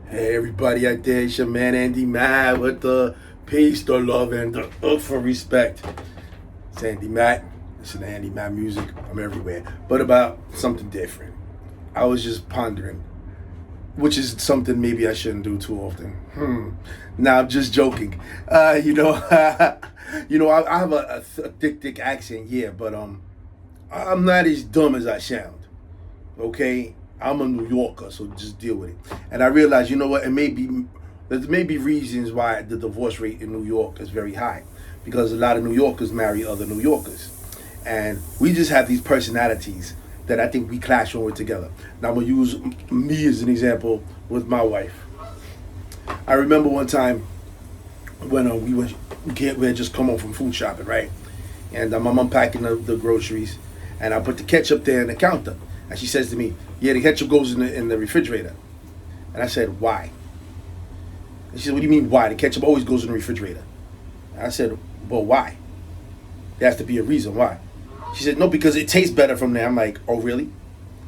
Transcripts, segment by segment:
Hey everybody out there, it's your man Andy Matt with the peace, the love, and the for respect. It's Andy Matt. Listen to Andy Matt music. I'm everywhere. But about something different. I was just pondering, which is something maybe I shouldn't do too often. Nah, I'm just joking. I have a thick accent, yeah, but I'm not as dumb as I sound. Okay, I'm a New Yorker, so just deal with it. And I realize, you know what? There may be reasons why the divorce rate in New York is very high, because a lot of New Yorkers marry other New Yorkers, and we just have these personalities that I think we clash when we're together. Now I'm gonna use me as an example with my wife. I remember one time when we had just come home from food shopping, right? And I'm unpacking the groceries, and I put the ketchup there in the counter. And she says to me, "Yeah, the ketchup goes in the refrigerator." And I said, "Why?" And she said, "What do you mean why? The ketchup always goes in the refrigerator." And I said, "But why? There has to be a reason why." She said, "No, because it tastes better from there." I'm like, "Oh, really?"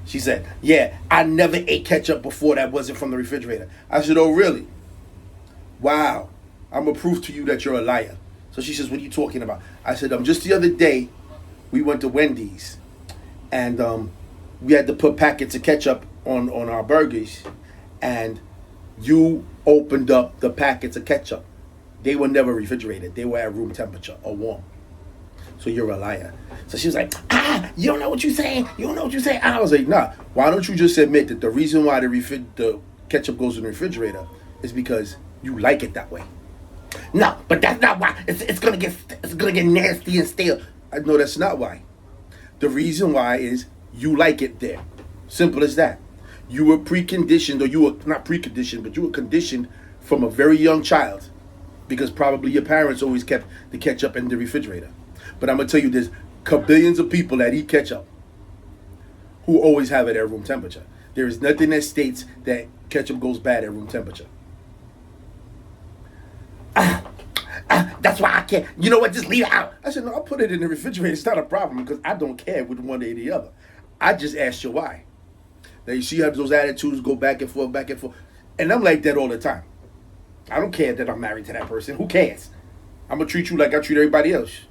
She said, "Yeah, I never ate ketchup before that wasn't from the refrigerator." I said, "Oh, really? Wow. I'm going to prove to you that you're a liar." So she says, "What are you talking about?" I said, just the other day, we went to Wendy's, and we had to put packets of ketchup on our burgers, and you opened up the packets of ketchup. They were never refrigerated. They were at room temperature or warm. So you're a liar. So she was like, you don't know what you're saying. You don't know what you're saying. I was like, nah, why don't you just admit that the reason why the ketchup goes in the refrigerator is because you like it that way. No, but that's not why. It's gonna get nasty and stale. I know that's not why. The reason why is you like it there. Simple as that. You were preconditioned, or you were not preconditioned, but you were conditioned from a very young child, because probably your parents always kept the ketchup in the refrigerator. But I'm gonna tell you, there's billions of people that eat ketchup who always have it at room temperature. There is nothing that states that ketchup goes bad at room temperature. That's why I can't. You know what? Just leave it out. I said, no, I'll put it in the refrigerator. It's not a problem because I don't care with one or the other. I just asked you why. Now you see how those attitudes go back and forth, back and forth. And I'm like that all the time. I don't care that I'm married to that person. Who cares? I'm going to treat you like I treat everybody else.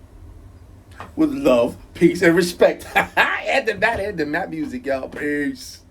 With love, peace, and respect. And the Matt music, y'all. Peace.